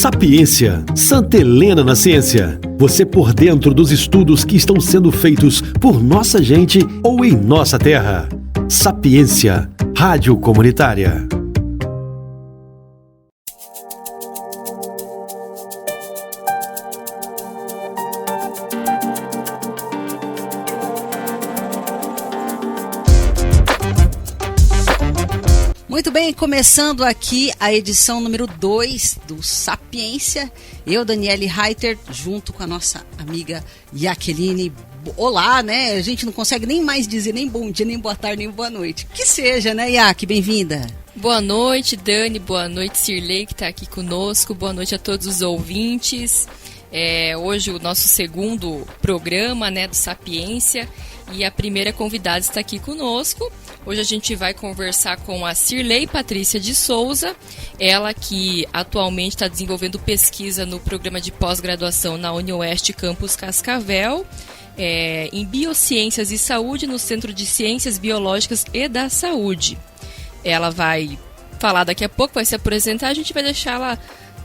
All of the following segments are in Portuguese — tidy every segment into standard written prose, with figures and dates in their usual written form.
Sapiência, Santa Helena na ciência. Você por dentro dos estudos que estão sendo feitos por nossa gente ou em nossa terra. Sapiência, Rádio Comunitária. Muito bem, começando aqui a edição número 2 do Sapiência. Eu, Daniele Reiter, junto com a nossa amiga Jaqueline. Olá, né? A gente não consegue nem mais dizer nem bom dia, nem boa tarde, nem boa noite. Que seja, né, Jaque? Bem-vinda. Boa noite, Dani. Boa noite, Cirlei, que está aqui conosco. Boa noite a todos os ouvintes. Hoje o nosso segundo programa, né, do Sapiência. E a primeira convidada está aqui conosco. Hoje a gente vai conversar com a Cirlei Patrícia de Souza, ela que atualmente está desenvolvendo pesquisa no programa de pós-graduação na UniOeste Campus Cascavel, em Biociências e Saúde, no Centro de Ciências Biológicas e da Saúde. Ela vai falar daqui a pouco, vai se apresentar, a gente vai deixar ela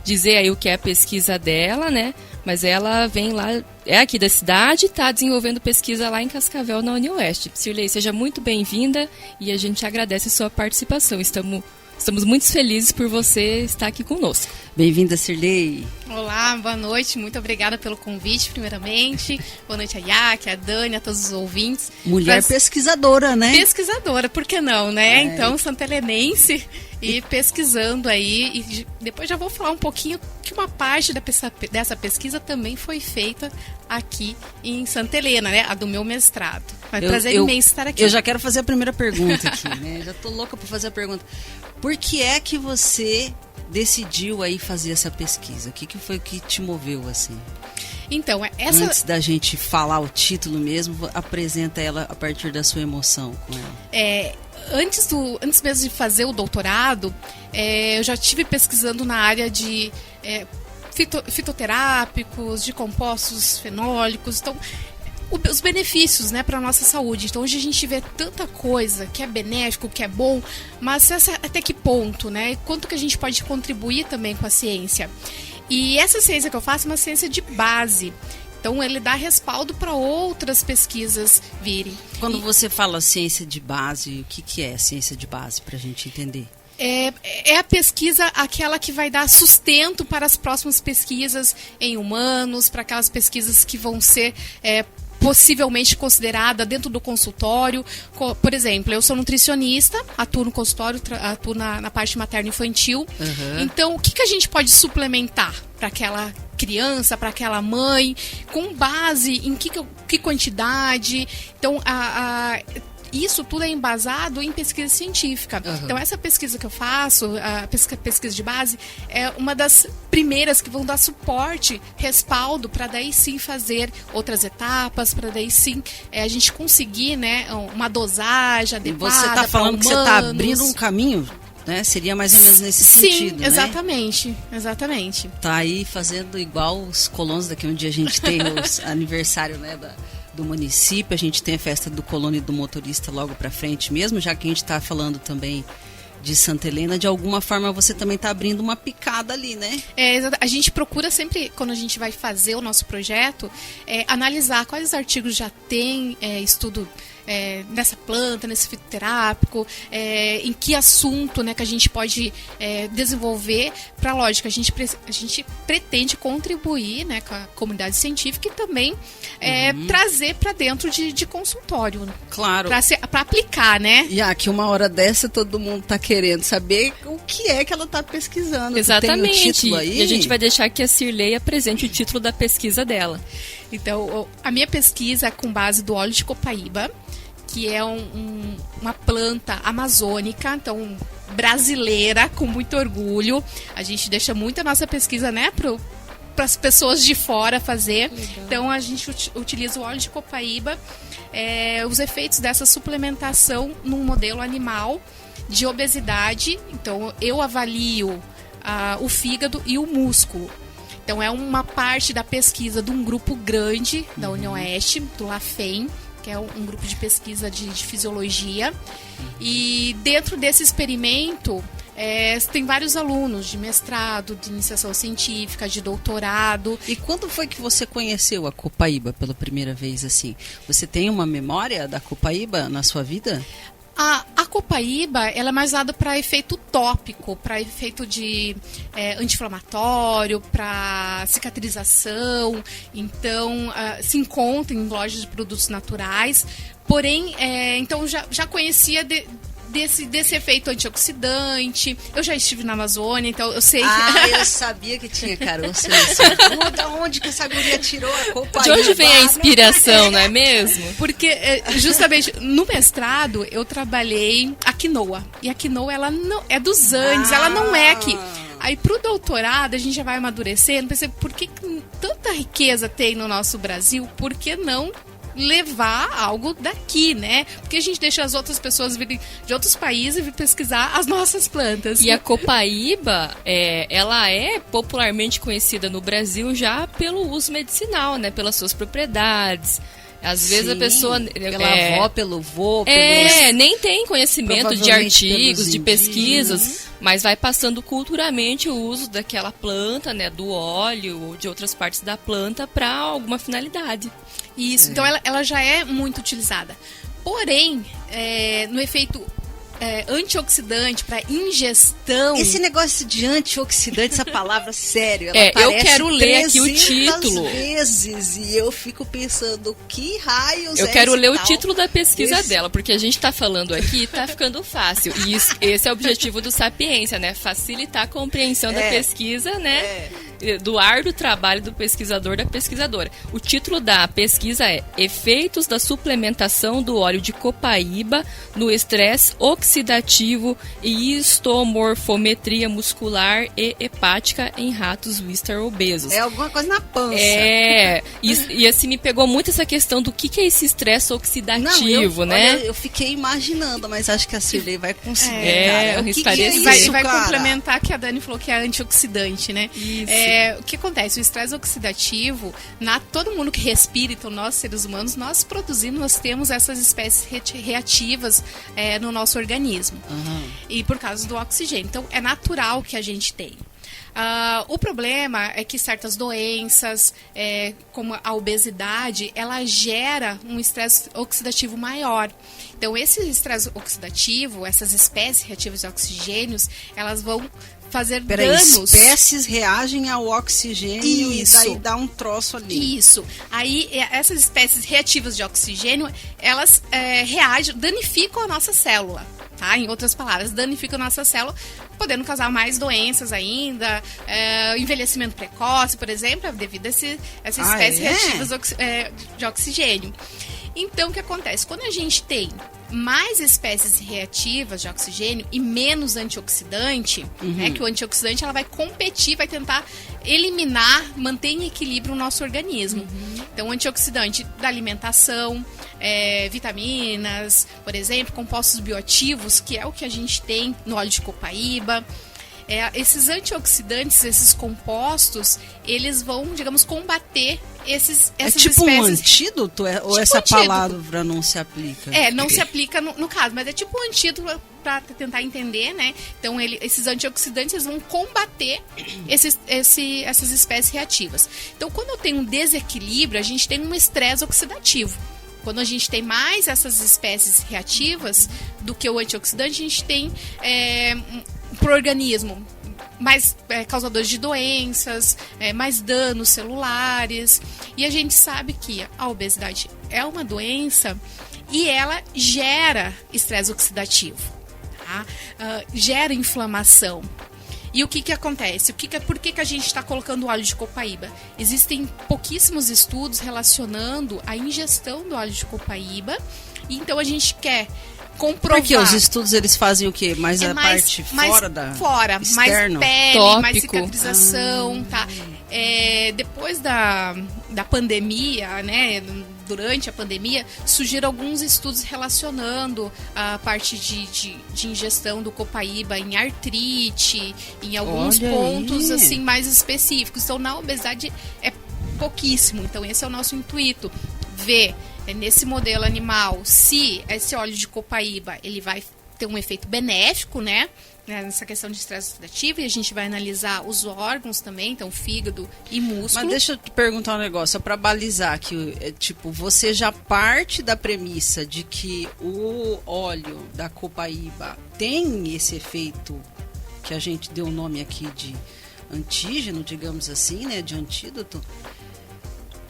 dizer aí o que é a pesquisa dela, né? Mas ela vem lá, é aqui da cidade, está desenvolvendo pesquisa lá em Cascavel, na UniOeste. Cirlei, seja muito bem-vinda e a gente agradece a sua participação. Estamos muito felizes por você estar aqui conosco. Bem-vinda, Cirlei. Olá, boa noite, muito obrigada pelo convite, primeiramente. Boa noite a Jaque, a Dani, a todos os ouvintes. Mulher pesquisadora, né? Pesquisadora, por que não, né? Então, santelenense e pesquisando aí. E depois já vou falar um pouquinho que uma parte dessa pesquisa também foi feita aqui em Santa Helena, né? A do meu mestrado. Vai prazer imenso estar aqui. Eu já quero fazer a primeira pergunta aqui, né? Já tô louca por fazer a pergunta. Por que é que você decidiu aí fazer essa pesquisa? O que foi que te moveu assim? Então, antes da gente falar o título mesmo, apresenta ela a partir da sua emoção com ela. Antes mesmo de fazer o doutorado, eu já estive pesquisando na área de fitoterápicos, de compostos fenólicos, então os benefícios, né, para a nossa saúde. Então hoje a gente vê tanta coisa que é benéfico, que é bom, mas até que ponto, né? Quanto que a gente pode contribuir também com a ciência? E essa ciência que eu faço é uma ciência de base. Então ele dá respaldo para outras pesquisas virem. Quando você fala ciência de base, o que é ciência de base, para a gente entender? É a pesquisa aquela que vai dar sustento para as próximas pesquisas em humanos, para aquelas pesquisas que vão ser possivelmente considerada dentro do consultório. Por exemplo, eu sou nutricionista, atuo no consultório, atuo na parte materno-infantil. Uhum. Então, o que a gente pode suplementar para aquela criança, para aquela mãe, com base em que quantidade? Então, isso tudo é embasado em pesquisa científica. Uhum. Então, essa pesquisa que eu faço, a pesquisa de base, é uma das primeiras que vão dar suporte, respaldo, para daí sim fazer outras etapas, para daí sim a gente conseguir, né, uma dosagem adequada. Você está falando que você está abrindo um caminho, né? Seria mais ou menos nesse sentido, né? Sim, exatamente. Tá aí fazendo igual os colonos, daqui um dia a gente tem os aniversário, né, do município, a gente tem a festa do colono e do motorista logo para frente mesmo, já que a gente está falando também de Santa Helena, de alguma forma você também está abrindo uma picada ali, né? A gente procura sempre, quando a gente vai fazer o nosso projeto, analisar quais artigos já tem estudo nessa planta, nesse fitoterápico, em que assunto, né, que a gente pode desenvolver para, lógico, a gente pretende contribuir, né, com a comunidade científica e também trazer para dentro de consultório. Claro. Para aplicar, né? E aqui uma hora dessa todo mundo está querendo saber o que é que ela está pesquisando. Exatamente. Tem o título aí? E a gente vai deixar que a Cirlei apresente o título da pesquisa dela. Então, a minha pesquisa é com base do óleo de copaíba, que é uma planta amazônica, então brasileira, com muito orgulho. A gente deixa muito a nossa pesquisa, né, para as pessoas de fora fazer. Legal. Então a gente utiliza o óleo de copaíba, os efeitos dessa suplementação num modelo animal de obesidade. Então eu avalio o fígado e o músculo. Então é uma parte da pesquisa de um grupo grande da UniOeste, do LAFEM, que é um grupo de pesquisa de fisiologia. E dentro desse experimento, tem vários alunos de mestrado, de iniciação científica, de doutorado. E quando foi que você conheceu a Copaíba pela primeira vez, assim? Você tem uma memória da Copaíba na sua vida? A Copaíba, ela é mais usada para efeito tópico, para efeito de anti-inflamatório, para cicatrização. Então, se encontra em lojas de produtos naturais. Porém, então já conhecia desse efeito antioxidante. Eu já estive na Amazônia, então eu sei que... eu sabia que tinha caroço nesse. Da onde que essa guria tirou a Copaíba? De onde vem a inspiração, não é mesmo? Porque, justamente, no mestrado, eu trabalhei a quinoa. E a quinoa, ela não é dos Andes, ela não é aqui. Aí, pro doutorado, a gente já vai amadurecendo, pensei, por que tanta riqueza tem no nosso Brasil? Por que não levar algo daqui, né? Porque a gente deixa as outras pessoas virem de outros países e vir pesquisar as nossas plantas. E a Copaíba, ela é popularmente conhecida no Brasil já pelo uso medicinal, né? Pelas suas propriedades. Às vezes a pessoa... Pela avó, pelo vô, nem tem conhecimento de artigos, de pesquisas, mas vai passando culturalmente o uso daquela planta, né? Do óleo ou de outras partes da planta para alguma finalidade. Isso, então ela já é muito utilizada. Porém, no efeito antioxidante para ingestão... Esse negócio de antioxidante, essa palavra, sério, ela eu quero ler aqui o título. Vezes, e eu fico pensando, que raios eu quero ler o título da pesquisa dela, porque a gente está falando aqui e está ficando fácil. E esse é o objetivo do Sapiência, né? Facilitar a compreensão da pesquisa, né? Do árduo trabalho do pesquisador, da pesquisadora. O título da pesquisa é Efeitos da suplementação do óleo de copaíba no estresse oxidativo e histomorfometria muscular e hepática em ratos Wistar obesos. É alguma coisa na pança. E assim, me pegou muito essa questão do que é esse estresse oxidativo, né? Olha, eu fiquei imaginando, mas acho que a Cirlei vai conseguir, cara. Vai complementar que a Dani falou que é antioxidante, né? Isso. O que acontece? O estresse oxidativo, todo mundo que respira, então nós seres humanos, nós temos essas espécies reativas no nosso organismo. E por causa do oxigênio. Então é natural que a gente tenha. O problema é que certas doenças, como a obesidade, ela gera um estresse oxidativo maior. Então esse estresse oxidativo, essas espécies reativas de oxigênios, elas vão fazer danos. Espécies reagem ao oxigênio e daí dá um troço ali. Isso. Aí essas espécies reativas de oxigênio, elas reagem, danificam a nossa célula. Tá? Em outras palavras, danificam a nossa célula, podendo causar mais doenças ainda, envelhecimento precoce, por exemplo, devido a essas espécies reativas de oxigênio. Então, o que acontece? Quando a gente tem mais espécies reativas de oxigênio e menos antioxidante, que o antioxidante ela vai competir, vai tentar eliminar, manter em equilíbrio o nosso organismo. Então, o antioxidante da alimentação, vitaminas, por exemplo, compostos bioativos, que é o que a gente tem no óleo de copaíba. Esses antioxidantes, esses compostos, eles vão, digamos, combater essas espécies. Um antídoto? Ou essa palavra não se aplica? Não se aplica no caso, mas é tipo um antídoto para tentar entender, né? Então, esses antioxidantes eles vão combater essas espécies reativas. Então, quando eu tenho um desequilíbrio, a gente tem um estresse oxidativo. Quando a gente tem mais essas espécies reativas do que o antioxidante, a gente tem para o organismo mais causadores de doenças, mais danos celulares. E a gente sabe que a obesidade é uma doença e ela gera estresse oxidativo, tá? Gera inflamação. E o que acontece? Por que a gente está colocando o óleo de copaíba? Existem pouquíssimos estudos relacionando a ingestão do óleo de copaíba. E então a gente quer comprovar. Porque os estudos eles fazem o quê? Mais a parte fora externo. Mais pele, tópico. Mais cicatrização, tá? Depois da pandemia, né? Durante a pandemia, surgiram alguns estudos relacionando a parte de ingestão do copaíba em artrite, em alguns pontos assim mais específicos. Então, na obesidade é pouquíssimo. Então, esse é o nosso intuito. Ver nesse modelo animal se esse óleo de copaíba ele vai ter um efeito benéfico, né? né, nessa questão de estresse oxidativo, e a gente vai analisar os órgãos também, então fígado e músculo. Mas deixa eu te perguntar um negócio, só para balizar, que tipo, você já parte da premissa de que o óleo da copaíba tem esse efeito que a gente deu o nome aqui de antígeno, digamos assim, né, de antídoto.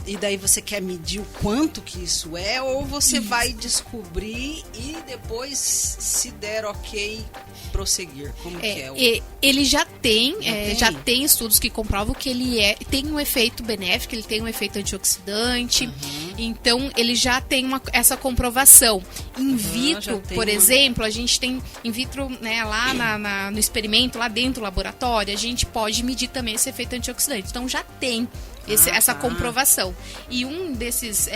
E daí você quer medir o quanto que isso é, ou você vai descobrir e depois, se der ok, prosseguir? Como que é? Ele já tem estudos que comprovam que ele tem um efeito benéfico, ele tem um efeito antioxidante. Então, ele já tem essa comprovação. In vitro, por exemplo, a gente tem in vitro, né, lá no experimento, lá dentro do laboratório, a gente pode medir também esse efeito antioxidante. Então, já tem essa comprovação. E um desses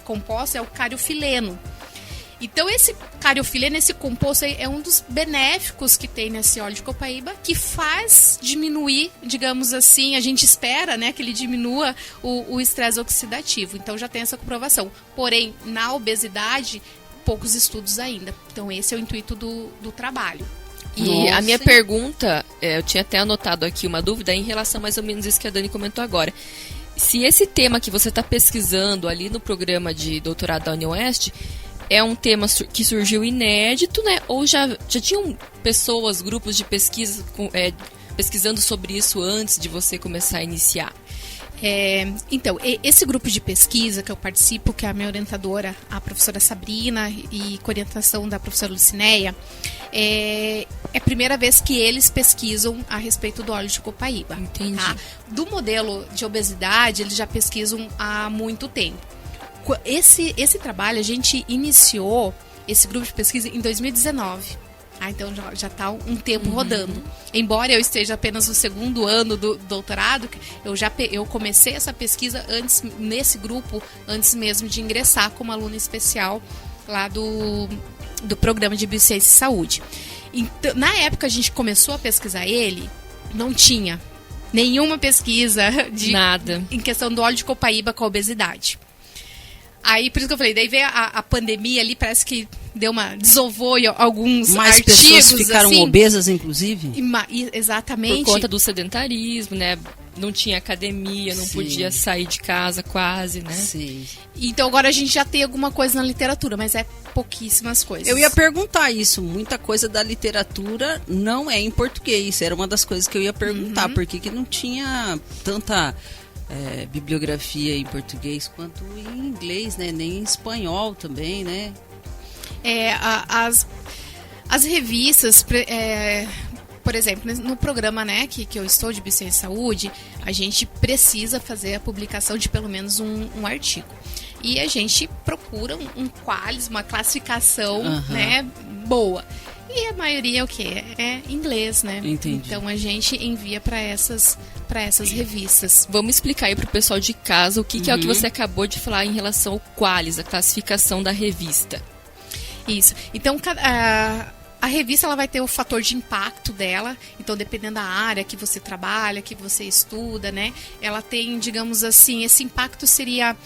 compostos é o cariofileno. Então, esse cariofileno, esse composto aí, é um dos benéficos que tem nesse óleo de copaíba, que faz diminuir, digamos assim, a gente espera, né, que ele diminua o estresse oxidativo. Então, já tem essa comprovação. Porém, na obesidade, poucos estudos ainda. Então, esse é o intuito do trabalho. E a minha pergunta, eu tinha até anotado aqui uma dúvida em relação mais ou menos isso que a Dani comentou agora. Se esse tema que você está pesquisando ali no programa de doutorado da UniOeste é um tema que surgiu inédito, né? Ou já tinham pessoas, grupos de pesquisa pesquisando sobre isso antes de você começar a iniciar? Então, esse grupo de pesquisa que eu participo, que é a minha orientadora, a professora Sabrina, e com orientação da professora Lucinéia, é a primeira vez que eles pesquisam a respeito do óleo de copaíba. Entendi. Tá? Do modelo de obesidade, eles já pesquisam há muito tempo. Esse trabalho, a gente iniciou esse grupo de pesquisa em 2019. Então já está um tempo rodando. Embora eu esteja apenas no segundo ano do doutorado, eu comecei essa pesquisa nesse grupo, antes mesmo de ingressar como aluna especial lá do programa de Biociência e Saúde. Então, na época a gente começou a pesquisar ele, não tinha nenhuma pesquisa nada em questão do óleo de copaíba com a obesidade. Aí, por isso que eu falei, daí veio a pandemia ali, parece que desovou alguns mais artigos. Mais pessoas ficaram assim, obesas, inclusive? Exatamente. Por conta do sedentarismo, né? Não tinha academia, não podia sair de casa quase, né? Sim. Então agora a gente já tem alguma coisa na literatura, mas é pouquíssimas coisas. Eu ia perguntar isso, muita coisa da literatura não é em português. Era uma das coisas que eu ia perguntar, por que não tinha tanta bibliografia em português quanto em inglês, né? Nem em espanhol também, né? As revistas, por exemplo, no programa, né, que eu estou de Biociência e Saúde, a gente precisa fazer a publicação de pelo menos um artigo. E a gente procura um qualis, uma classificação, né, boa. E a maioria é o quê? É inglês, né? Entendi. Então a gente envia para essas revistas. Vamos explicar aí pro pessoal de casa o que é o que você acabou de falar em relação ao qualis, a classificação da revista. Isso. Então, a revista ela vai ter o fator de impacto dela. Então, dependendo da área que você trabalha, que você estuda, né? Ela tem, digamos assim, esse impacto seria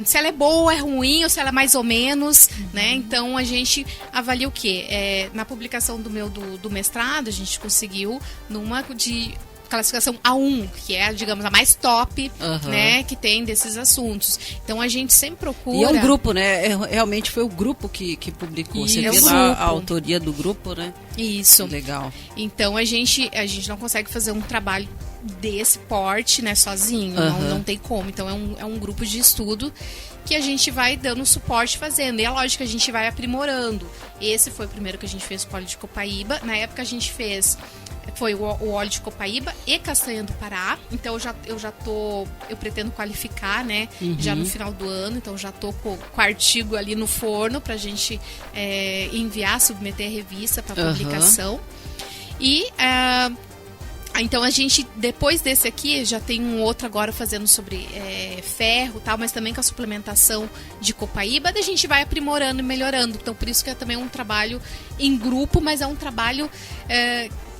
se ela é boa, é ruim, ou se ela é mais ou menos, né? Então, a gente avalia o quê? Na publicação do mestrado, a gente conseguiu numa de classificação A1, que é, digamos, a mais top, né, que tem desses assuntos. Então, a gente sempre procura... E é um grupo, né? Realmente foi o grupo que publicou. Você vê lá a autoria do grupo, né? Isso. Legal. Então, a gente não consegue fazer um trabalho desse porte, né, sozinho. Não tem como. Então, é um grupo de estudo que a gente vai dando suporte fazendo. E é lógico que a gente vai aprimorando. Esse foi o primeiro que a gente fez com óleo de copaíba. Na época, a gente foi o óleo de copaíba e castanha do Pará. Então eu pretendo qualificar, né, já no final do ano. Então já tô com o artigo ali no forno pra gente enviar, submeter a revista para publicação. E então a gente, depois desse aqui, já tem um outro agora fazendo sobre ferro e tal, mas também com a suplementação de copaíba, daí a gente vai aprimorando e melhorando. Então por isso que é também um trabalho em grupo, mas é um trabalho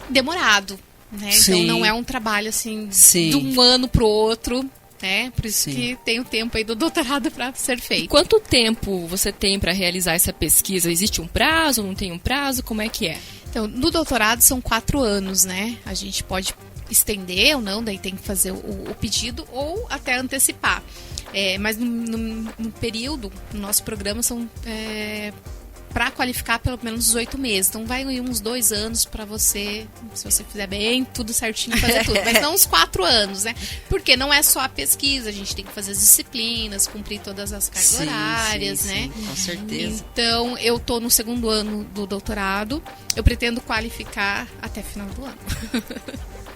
demorado, né? Então não é um trabalho assim de um ano pro outro, né? Por isso que tem o tempo aí do doutorado para ser feito. E quanto tempo você tem para realizar essa pesquisa? Existe um prazo? Não tem um prazo? Como é que é? Então, no doutorado são 4 anos, né? A gente pode estender ou não, daí tem que fazer o pedido ou até antecipar. Mas no período, no nosso programa, são para qualificar pelo menos 18 meses. Então vai ir uns 2 anos para você, se você fizer bem, tudo certinho, fazer tudo. Mas não uns 4 anos, né? Porque não é só a pesquisa, a gente tem que fazer as disciplinas, cumprir todas as cargas horárias, né? Sim, com certeza. Então, eu tô no 2º ano do doutorado, eu pretendo qualificar até final do ano.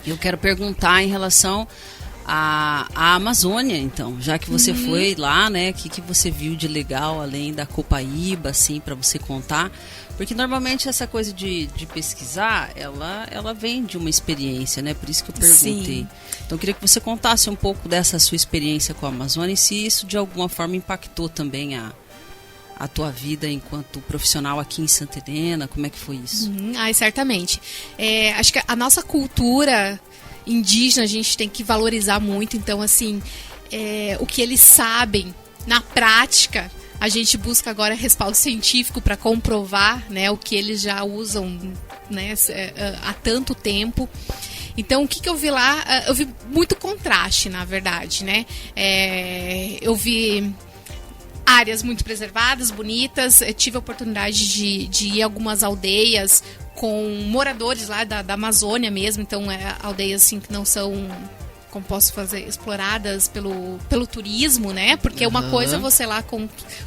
Eu quero perguntar em relação à Amazônia, então, já que você foi lá, né, o que você viu de legal, além da Copaíba, assim, para você contar? Porque normalmente essa coisa de pesquisar, ela vem de uma experiência, né, por isso que eu perguntei. Sim. Então, eu queria que você contasse um pouco dessa sua experiência com a Amazônia e se isso, de alguma forma, impactou também a tua vida enquanto profissional aqui em Santa Helena, como é que foi isso? Certamente. Acho que a nossa cultura indígena a gente tem que valorizar muito, então assim, o que eles sabem na prática, a gente busca agora respaldo científico para comprovar, né, o que eles já usam, né, há tanto tempo. Então, o que eu vi lá? Eu vi muito contraste, na verdade, né? Eu vi áreas muito preservadas, bonitas. Eu tive a oportunidade de ir a algumas aldeias com moradores lá da Amazônia mesmo. Então, aldeias assim que não são, como posso fazer, exploradas pelo turismo, né? Porque uma coisa é você lá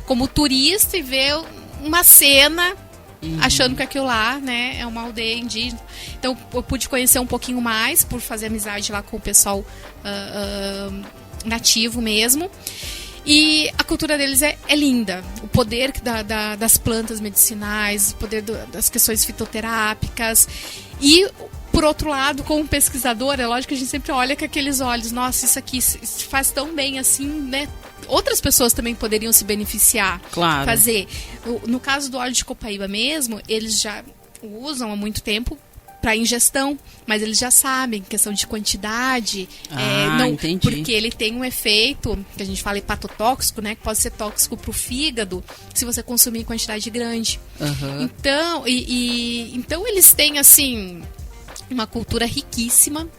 como turista e ver uma cena achando que aquilo lá, né, é uma aldeia indígena. Então, eu pude conhecer um pouquinho mais por fazer amizade lá com o pessoal nativo mesmo. E a cultura deles é linda. O poder das plantas medicinais, o poder das questões fitoterápicas. E, por outro lado, como pesquisador, é lógico que a gente sempre olha com aqueles olhos. Nossa, isso aqui se faz tão bem assim, né? Outras pessoas também poderiam se beneficiar. Claro. Fazer. No caso do óleo de copaíba mesmo, eles já usam há muito tempo para ingestão, mas eles já sabem, questão de quantidade, entendi. Porque ele tem um efeito, que a gente fala hepatotóxico, né, que pode ser tóxico para o fígado, se você consumir em quantidade grande. Então, então eles têm, assim, uma cultura riquíssima,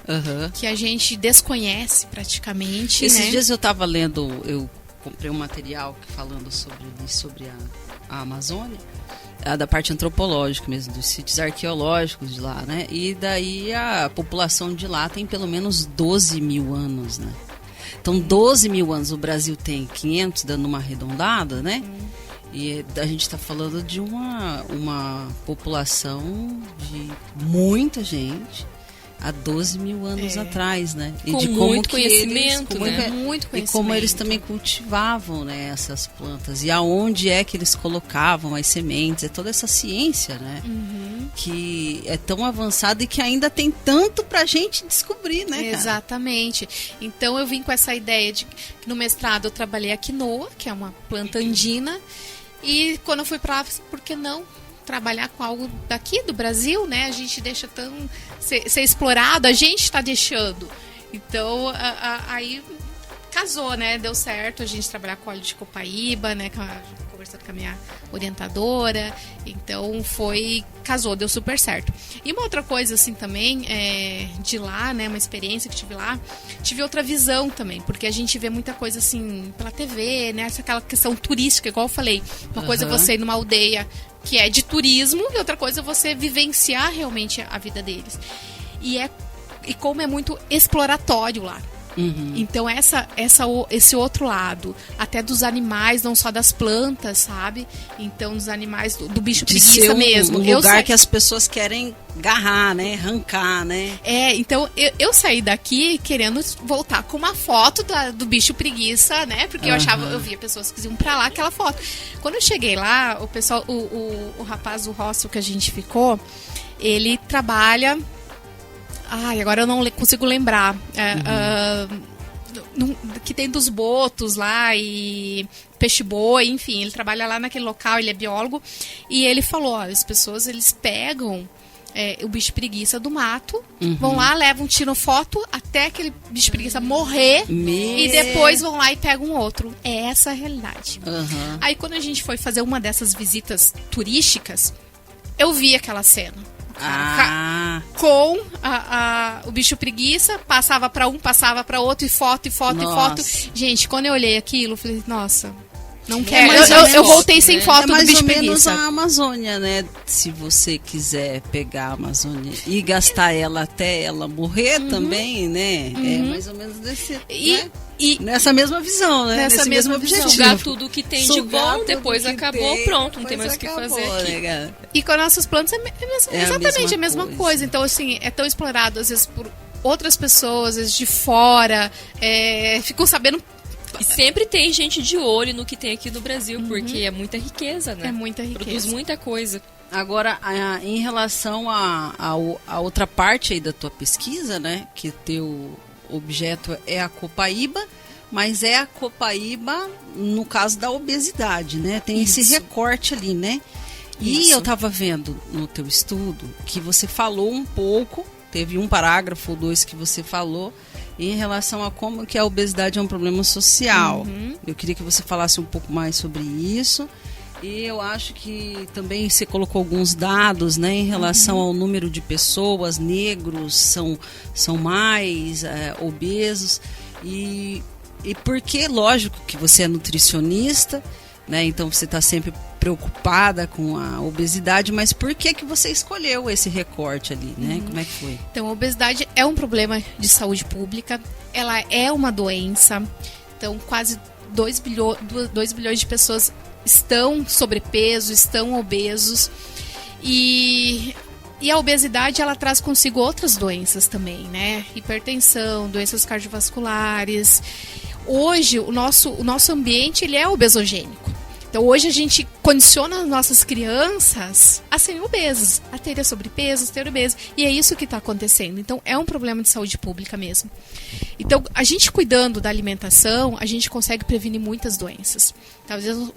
que a gente desconhece praticamente. Esses dias eu estava lendo, eu comprei um material falando sobre a Amazônia, da parte antropológica mesmo, dos sítios arqueológicos de lá, né? E daí a população de lá tem pelo menos 12 mil anos, né? Então, 12 mil anos, o Brasil tem 500, dando uma arredondada, né? E a gente está falando de uma população de muita gente há 12 mil anos atrás, né? E com de como muito conhecimento, né? Muito conhecimento. E como eles também cultivavam, né, essas plantas. E aonde é que eles colocavam as sementes. É toda essa ciência, né? Que é tão avançada e que ainda tem tanto pra gente descobrir, né, cara? Exatamente. Então eu vim com essa ideia de que no mestrado eu trabalhei a quinoa, que é uma planta andina. E quando eu fui pra lá, por que não trabalhar com algo daqui do Brasil, né? A gente deixa ser explorado, a gente está deixando. Então, aí casou, né? Deu certo a gente trabalhar com óleo de copaíba, né? Conversando com a minha orientadora. Então, casou, deu super certo. E uma outra coisa, assim, também, de lá, né? Uma experiência que tive lá, tive outra visão também, porque a gente vê muita coisa, assim, pela TV, né? Aquela questão turística, igual eu falei. Uma coisa é você ir numa aldeia que é de turismo, e outra coisa é você vivenciar realmente a vida deles. E como é muito exploratório lá. Então esse outro lado, até dos animais, não só das plantas, sabe? Então dos animais, do bicho preguiça mesmo. Um lugar que as pessoas querem agarrar, né? Arrancar, né? Então eu saí daqui querendo voltar com uma foto do bicho preguiça, né? Porque eu via pessoas que iam pra lá aquela foto. Quando eu cheguei lá, o pessoal, o rapaz do hostel que a gente ficou, ele trabalha... agora eu não consigo lembrar. Que tem dos botos lá e peixe-boi, enfim. Ele trabalha lá naquele local, ele é biólogo. E ele falou, as pessoas, eles pegam o bicho preguiça do mato, vão lá, tiram foto até aquele bicho preguiça morrer e depois vão lá e pegam outro. É essa a realidade. Aí quando a gente foi fazer uma dessas visitas turísticas, eu vi aquela cena. com o bicho preguiça, passava para um, passava para outro, e foto. Gente, quando eu olhei aquilo, eu falei, nossa, não quero. Eu voltei sem foto do bicho preguiça. É mais ou menos a Amazônia, né? Se você quiser pegar a Amazônia e gastar ela até ela morrer também, né? É mais ou menos desse... né? Nessa mesma visão, né? Nesse mesmo objetivo. Sugar tudo que tem de bom, depois acabou, pronto, não tem mais o que fazer aqui. Né, e com nossas plantas é exatamente a mesma coisa. Então, assim, é tão explorado, às vezes, por outras pessoas, às vezes de fora, ficam sabendo. E sempre tem gente de olho no que tem aqui no Brasil, porque é muita riqueza, né? É muita riqueza. Produz muita coisa. Agora, em relação a outra parte aí da tua pesquisa, né? Que teu objeto é a copaíba, mas é a copaíba no caso da obesidade, né? Tem esse recorte ali, né? E eu tava vendo no teu estudo que você falou um pouco, teve um parágrafo ou dois que você falou em relação a como que a obesidade é um problema social. Eu queria que você falasse um pouco mais sobre isso. E eu acho que também você colocou alguns dados, né, em relação ao número de pessoas, negros são mais obesos. E porque, lógico, que você é nutricionista, né, então você está sempre preocupada com a obesidade, mas por que você escolheu esse recorte ali, né? Como é que foi? Então, a obesidade é um problema de saúde pública, ela é uma doença, então quase 2 bilhões de pessoas estão sobrepeso, estão obesos, e a obesidade ela traz consigo outras doenças também, né? Hipertensão, doenças cardiovasculares. Hoje o nosso ambiente ele é obesogênico. Então hoje a gente condiciona as nossas crianças a serem obesas, a terem sobrepeso, a terem obeso. E é isso que está acontecendo. Então é um problema de saúde pública mesmo. Então a gente cuidando da alimentação, a gente consegue prevenir muitas doenças.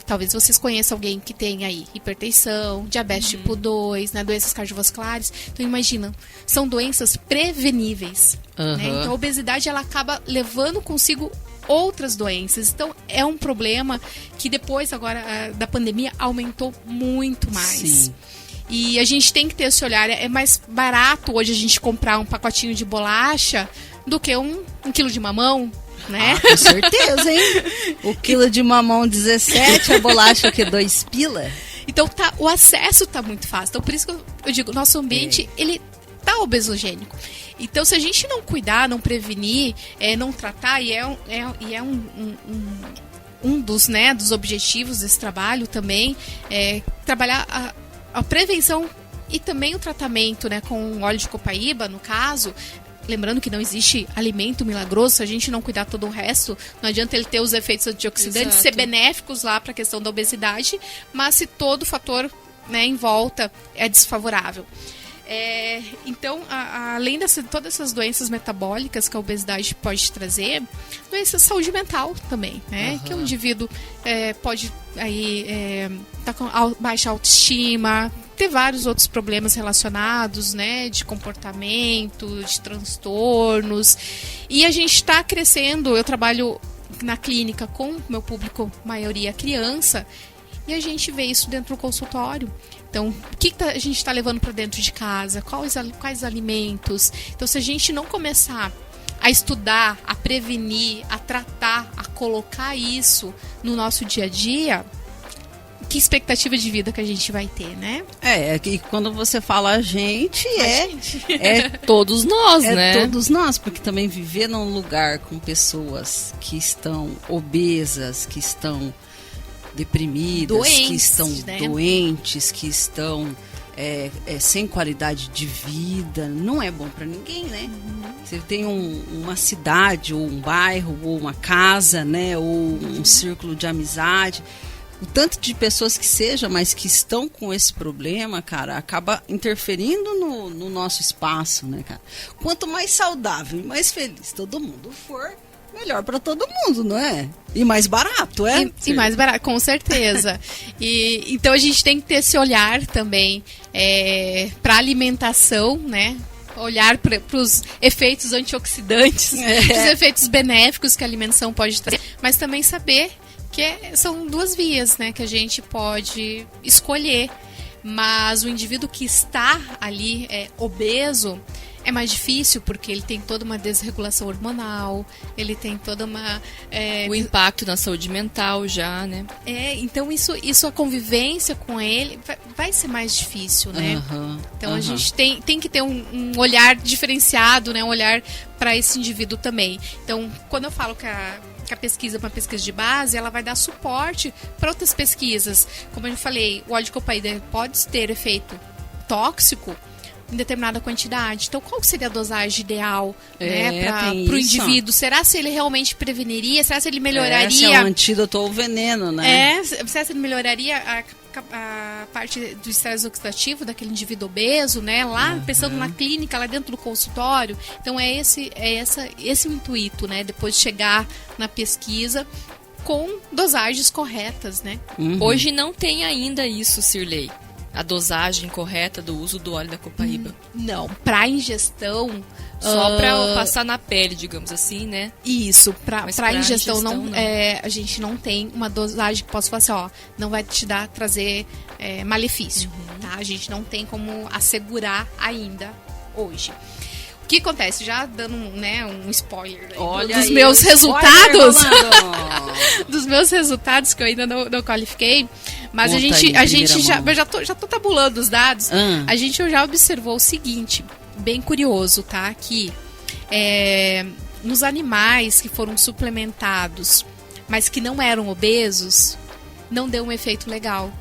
Talvez vocês conheçam alguém que tem aí hipertensão, diabetes tipo 2, né, doenças cardiovasculares. Então imagina, são doenças preveníveis. Né? Então a obesidade ela acaba levando consigo outras doenças. Então é um problema que depois agora da pandemia aumentou muito mais. Sim. E a gente tem que ter esse olhar. É mais barato hoje a gente comprar um pacotinho de bolacha do que um quilo de mamão, né? Com certeza, hein? O quilo de mamão 17, a bolacha o que? 2 pila? Então o acesso tá muito fácil. Então por isso que eu digo, nosso ambiente ele tá obesogênico. Então, se a gente não cuidar, não prevenir, não tratar, e é um dos objetivos desse trabalho também, trabalhar a prevenção e também o tratamento, né, com óleo de copaíba, no caso. Lembrando que não existe alimento milagroso, se a gente não cuidar todo o resto, não adianta ele ter os efeitos antioxidantes, ser benéficos lá para a questão da obesidade, mas se todo o fator, né, em volta é desfavorável. Então, além de todas essas doenças metabólicas que a obesidade pode trazer, doenças de saúde mental também, né? Que o indivíduo pode estar com baixa autoestima, ter vários outros problemas relacionados, né? De comportamento, de transtornos. E a gente está crescendo, eu trabalho na clínica com o meu público, maioria criança, e a gente vê isso dentro do consultório. Então, o que a gente está levando para dentro de casa? Quais alimentos? Então, se a gente não começar a estudar, a prevenir, a tratar, a colocar isso no nosso dia a dia, que expectativa de vida que a gente vai ter, né? Que quando você fala a gente, todos nós, né? Todos nós, porque também viver num lugar com pessoas que estão obesas, que estão deprimidas, doentes, que estão doentes, que estão sem qualidade de vida, não é bom para ninguém, né? Você tem uma cidade, ou um bairro, ou uma casa, né? Ou um círculo de amizade, o tanto de pessoas que seja, mas que estão com esse problema, cara, acaba interferindo no nosso espaço, né, cara? Quanto mais saudável e mais feliz todo mundo for, melhor para todo mundo, não é? E mais barato, E mais barato, com certeza. Então a gente tem que ter esse olhar também para a alimentação, né? Olhar para os efeitos antioxidantes, os efeitos benéficos que a alimentação pode trazer, mas também saber que são duas vias, né? Que a gente pode escolher. Mas o indivíduo que está ali obeso é mais difícil, porque ele tem toda uma desregulação hormonal, ele tem toda uma... O impacto na saúde mental já, né? Então isso a convivência com ele vai ser mais difícil, né? Então a gente tem que ter um olhar diferenciado, né? Um olhar para esse indivíduo também. Então, quando eu falo que a pesquisa é uma pesquisa de base, ela vai dar suporte para outras pesquisas. Como eu falei, o óleo de copaíba pode ter efeito tóxico em determinada quantidade. Então, qual seria a dosagem ideal, né, para o indivíduo? Será se ele realmente preveniria? Será se ele melhoraria? Se é um antídoto ou veneno, né? Será se ele melhoraria a parte do estresse oxidativo daquele indivíduo obeso, né? Lá, pensando na clínica, lá dentro do consultório. Então, esse o intuito, né? Depois de chegar na pesquisa com dosagens corretas, né? Hoje não tem ainda isso, Cirlei. A dosagem correta do uso do óleo da copaíba. Não, para ingestão... Só para passar na pele, digamos assim, né? Isso, para ingestão não. A gente não tem uma dosagem que possa falar assim, não vai trazer malefício, tá? A gente não tem como assegurar ainda hoje. O que acontece? Já dando um spoiler dos meus resultados, dos meus resultados que eu ainda não qualifiquei, mas eu já tô tabulando os dados. A gente já observou o seguinte, bem curioso, tá? Que nos animais que foram suplementados, mas que não eram obesos, não deu um efeito legal,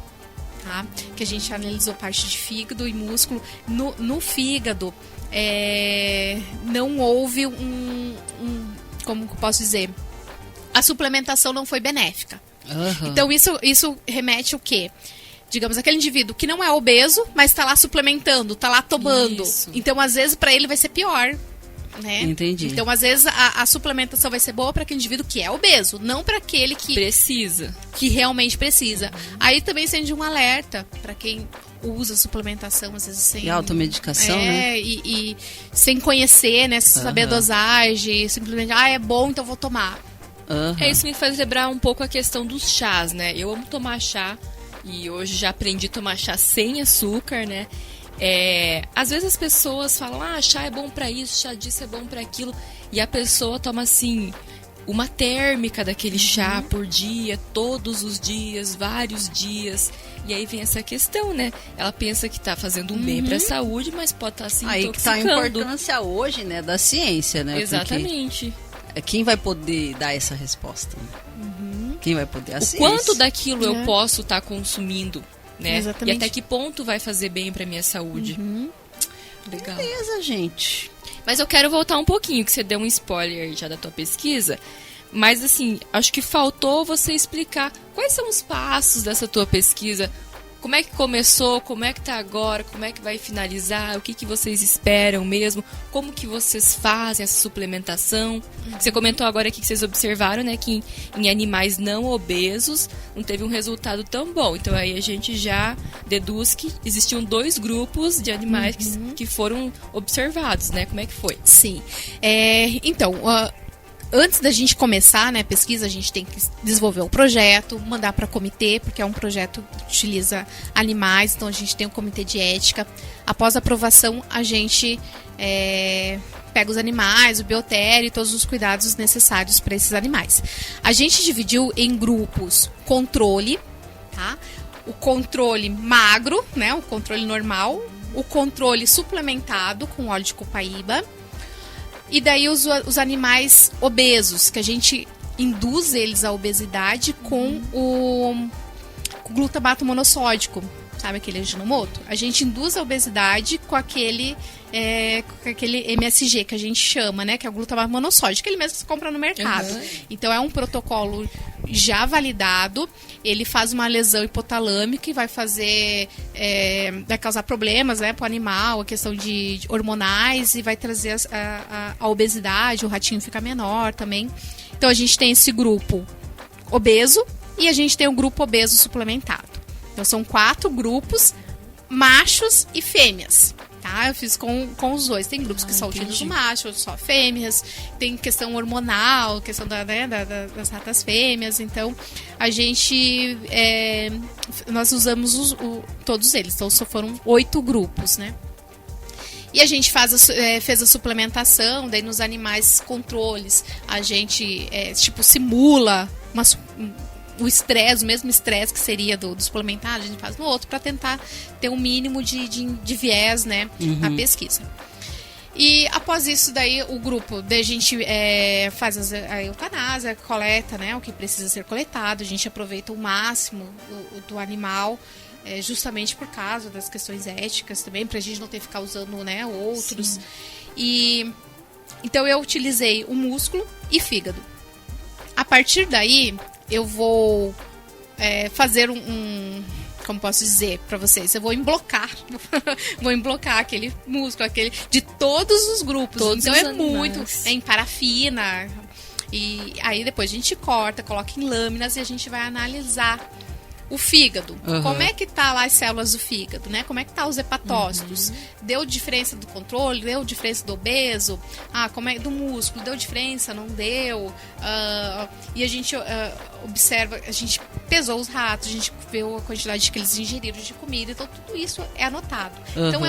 tá? Que a gente analisou parte de fígado e músculo. No fígado, não houve como que eu posso dizer? A suplementação não foi benéfica. Então isso remete ao quê? Digamos, aquele indivíduo que não é obeso, mas está lá suplementando, está lá tomando. Isso. Então, às vezes, para ele vai ser pior, né? Entendi. Então, às vezes, a suplementação vai ser boa para aquele indivíduo que é obeso, não para aquele que... Precisa. Que realmente precisa. Aí também acende um alerta para quem usa suplementação, às vezes sem... E automedicação, né? E sem conhecer, né? Sem saber a dosagem, simplesmente, é bom, então vou tomar. Isso me faz lembrar um pouco a questão dos chás, né? Eu amo tomar chá. E hoje já aprendi a tomar chá sem açúcar, né? Às vezes as pessoas falam, chá é bom pra isso, chá disso é bom pra aquilo. E a pessoa toma, assim, uma térmica daquele chá por dia, todos os dias, vários dias. E aí vem essa questão, né? Ela pensa que tá fazendo um bem pra saúde, mas pode estar se intoxicando. Aí que tá a importância hoje, né, da ciência, né? Exatamente. Porque quem vai poder dar essa resposta? Quem vai poder assistir? O quanto daquilo eu posso estar consumindo, né? Exatamente. E até que ponto vai fazer bem pra minha saúde. Legal. Beleza, gente. Mas eu quero voltar um pouquinho, que você deu um spoiler já da tua pesquisa. Mas assim, acho que faltou você explicar quais são os passos dessa tua pesquisa. Como é que começou, como é que tá agora, como é que vai finalizar, o que vocês esperam mesmo, como que vocês fazem essa suplementação. Você comentou agora aqui que vocês observaram, né, que em animais não obesos não teve um resultado tão bom. Então aí a gente já deduz que existiam 2 grupos de animais que foram observados, né? Como é que foi? Sim. Antes da gente começar, né, a pesquisa, a gente tem que desenvolver um projeto, mandar para comitê, porque é um projeto que utiliza animais, então a gente tem um comitê de ética. Após a aprovação, a gente pega os animais, o biotério e todos os cuidados necessários para esses animais. A gente dividiu em grupos controle, tá? O controle magro, né, o controle normal, o controle suplementado com óleo de copaíba. E daí os animais obesos, que a gente induz eles à obesidade com o glutamato monossódico, sabe aquele Ajinomoto? A gente induz a obesidade com aquele MSG que a gente chama, né? Que é o glutamato monossódico, aquele mesmo que você compra no mercado. Então é um protocolo já validado, ele faz uma lesão hipotalâmica e vai fazer, vai causar problemas, né, para o animal, a questão de hormonais, e vai trazer a obesidade, o ratinho fica menor também. Então a gente tem esse grupo obeso e a gente tem o grupo obeso suplementado. Então são 4 grupos, machos e fêmeas, tá? tá? Eu fiz com os dois. Tem grupos que só utilizam macho, outros só fêmeas. Tem questão hormonal, questão das ratas fêmeas. Então, a gente... nós usamos todos eles. Então, só foram 8 grupos, né? E a gente fez a suplementação, daí nos animais controles. A gente, simula o estresse, o mesmo estresse que seria do suplementar, a gente faz no outro para tentar ter um mínimo de viés, né, na pesquisa. E após isso daí o grupo, daí a gente faz a eutanásia, coleta, né, o que precisa ser coletado, a gente aproveita o máximo do animal, justamente por causa das questões éticas também, pra gente não ter que ficar usando, né, outros. Sim. E então eu utilizei o músculo e fígado. A partir daí eu vou fazer como posso dizer para vocês, eu vou emblocar aquele músculo, de todos os grupos. Todos então é muito em parafina, e aí depois a gente corta, coloca em lâminas e a gente vai analisar o fígado. Como é que tá lá as células do fígado, né? Como é que tá os hepatócitos? Deu diferença do controle? Deu diferença do obeso? Como é do músculo? Deu diferença? Não deu? E a gente observa, a gente pesou os ratos, a gente viu a quantidade que eles ingeriram de comida, então tudo isso é anotado. Então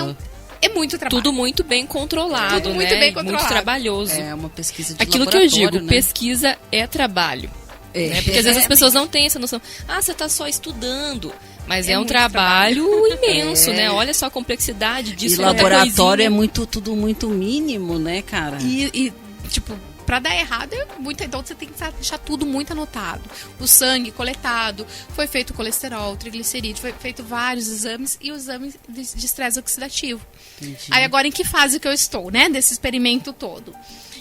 é muito trabalho. Tudo muito bem controlado, tudo muito bem controlado. Muito trabalhoso. É uma pesquisa de Aquilo que eu digo, né? Pesquisa é trabalho. Porque às vezes as pessoas não têm essa noção. Você está só estudando. Mas é um trabalho imenso, né? Olha só a complexidade disso. E laboratório é tudo muito mínimo, né, cara? E tipo, pra dar errado então você tem que deixar tudo muito anotado. O sangue coletado, foi feito o colesterol, o triglicerídeo, foi feito vários exames e o exame de estresse oxidativo. Entendi. Aí agora em que fase que eu estou, né? Desse experimento todo.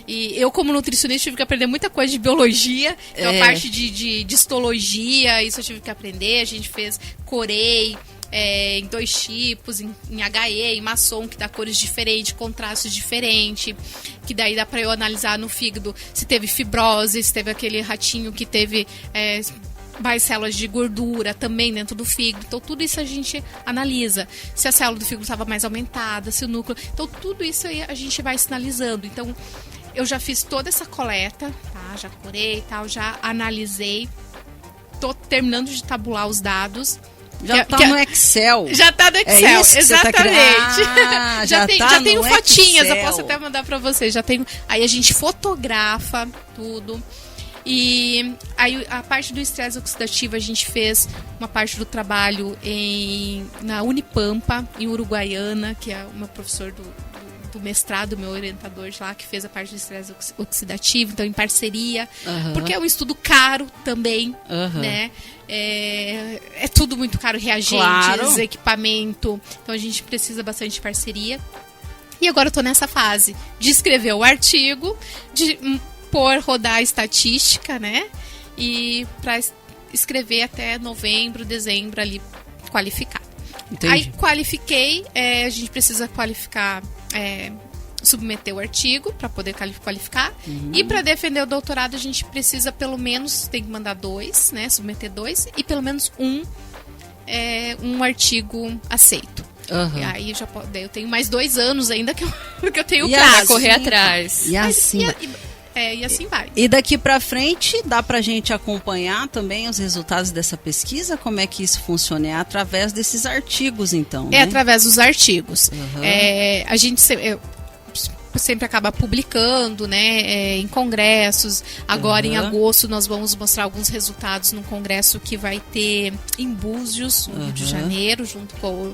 E eu, como nutricionista, tive que aprender muita coisa de biologia, então a parte de histologia, isso eu tive que aprender. A gente corei em 2 tipos, em HE, em maçom, que dá cores diferentes, contrastes diferentes, que daí dá pra eu analisar no fígado se teve fibrose, se teve aquele ratinho que teve mais células de gordura também dentro do fígado. Então tudo isso a gente analisa. Se a célula do fígado estava mais aumentada, se o núcleo... Então tudo isso aí a gente vai sinalizando. Então eu já fiz toda essa coleta, tá? Já curei e tal, já analisei. Tô terminando de tabular os dados. Já tá no Excel. Já tá no Excel, exatamente. Já tenho fotinhas, Excel. Eu posso até mandar pra vocês. Já tenho. Aí a gente fotografa tudo. E aí a parte do estresse oxidativo, a gente fez uma parte do trabalho na Unipampa, em Uruguaiana, que é o meu professor do mestrado, meu orientador de lá, que fez a parte do estresse oxidativo, então em parceria, porque é um estudo caro também, né? É tudo muito caro, reagentes, equipamento, então a gente precisa bastante de parceria. E agora eu tô nessa fase de escrever o artigo, de rodar a estatística, né? E para escrever até novembro, dezembro ali, qualificar. Entendi. Aí qualifiquei, a gente precisa qualificar, submeter o artigo para poder qualificar. E para defender o doutorado a gente precisa pelo menos, tem que mandar 2, né? Submeter 2 e pelo menos um artigo aceito. E aí daí eu tenho mais 2 anos ainda que eu tenho prazo. Correr atrás. E assim... E assim vai. E daqui pra frente, dá pra gente acompanhar também os resultados dessa pesquisa? Como é que isso funciona? É através desses artigos, então, né? Através dos artigos. A gente sempre acaba publicando, né, em congressos. Agora, em agosto, nós vamos mostrar alguns resultados num congresso que vai ter em Búzios, no Rio de Janeiro, junto com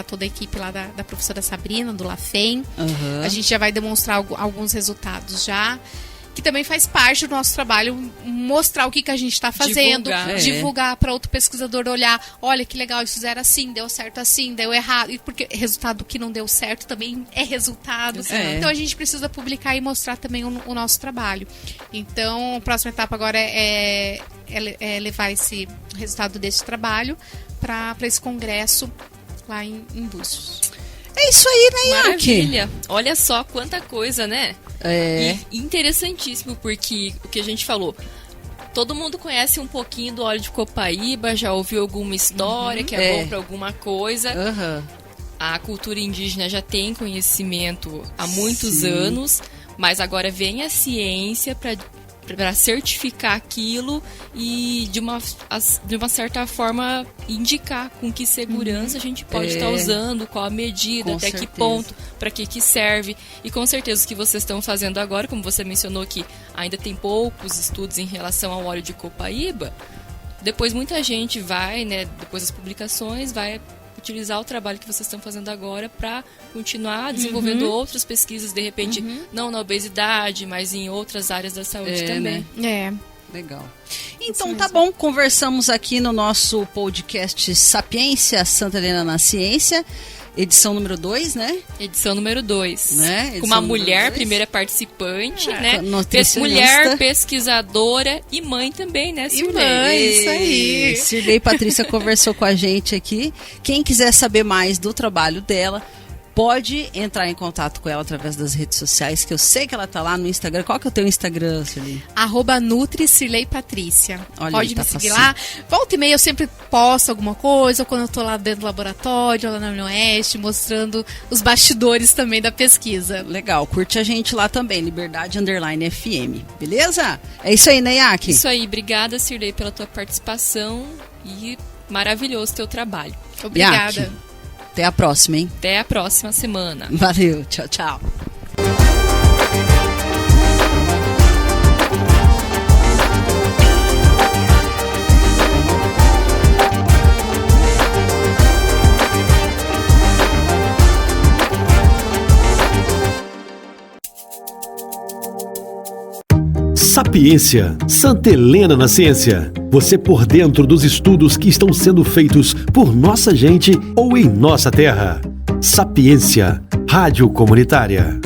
toda a equipe lá da professora Sabrina, do LAFEM. A gente já vai demonstrar alguns resultados já, que também faz parte do nosso trabalho, mostrar o que a gente está fazendo, divulgar para outro pesquisador olhar, olha que legal, eles fizeram assim, deu certo assim, deu errado, e porque resultado que não deu certo também é resultado. Então a gente precisa publicar e mostrar também o nosso trabalho. Então a próxima etapa agora é levar esse resultado desse trabalho para esse congresso lá em Búzios. É isso aí, né, Yaki? Maravilha. Olha só quanta coisa, né? E interessantíssimo, porque o que a gente falou, todo mundo conhece um pouquinho do óleo de copaíba, já ouviu alguma história que é bom pra alguma coisa. A cultura indígena já tem conhecimento há muitos Sim. anos, mas agora vem a ciência para certificar aquilo e de uma certa forma indicar com que segurança a gente pode estar usando, qual a medida, Com até certeza. que ponto, para que serve. E com certeza o que vocês estão fazendo agora, como você mencionou que ainda tem poucos estudos em relação ao óleo de copaíba, depois muita gente vai, né, depois das publicações, vai utilizar o trabalho que vocês estão fazendo agora para continuar desenvolvendo outras pesquisas, de repente, não na obesidade, mas em outras áreas da saúde também. É. Legal. Então tá bom, conversamos aqui no nosso podcast Sapiência, Santa Helena na Ciência, edição número 2, né? Edição número 2. Né? Com Edição uma número mulher, 2. primeira participante, né? nutricionista. Mulher, pesquisadora e mãe também, né, E Cirlei? mãe, isso aí. Cirlei Patrícia conversou com a gente aqui. Quem quiser saber mais do trabalho dela, pode entrar em contato com ela através das redes sociais, que eu sei que ela tá lá no Instagram. Qual que é o teu Instagram, Cirlei? @Nutri Cirlei Patrícia. Olha Pode aí, me tá seguir facinho. lá. Volta e meia eu sempre posto alguma coisa, ou quando eu tô lá dentro do laboratório, lá na Oeste, mostrando os bastidores também da pesquisa. Legal, curte a gente lá também, Liberdade_FM, beleza? É isso aí, né, Yaki? Isso aí, obrigada, Cirlei, pela tua participação e maravilhoso teu trabalho. Obrigada. Yaki, até a próxima, hein? Até a próxima semana. Valeu, tchau, tchau. Sapiência, Santa Helena na Ciência. Você por dentro dos estudos que estão sendo feitos por nossa gente ou em nossa terra. Sapiência, Rádio Comunitária.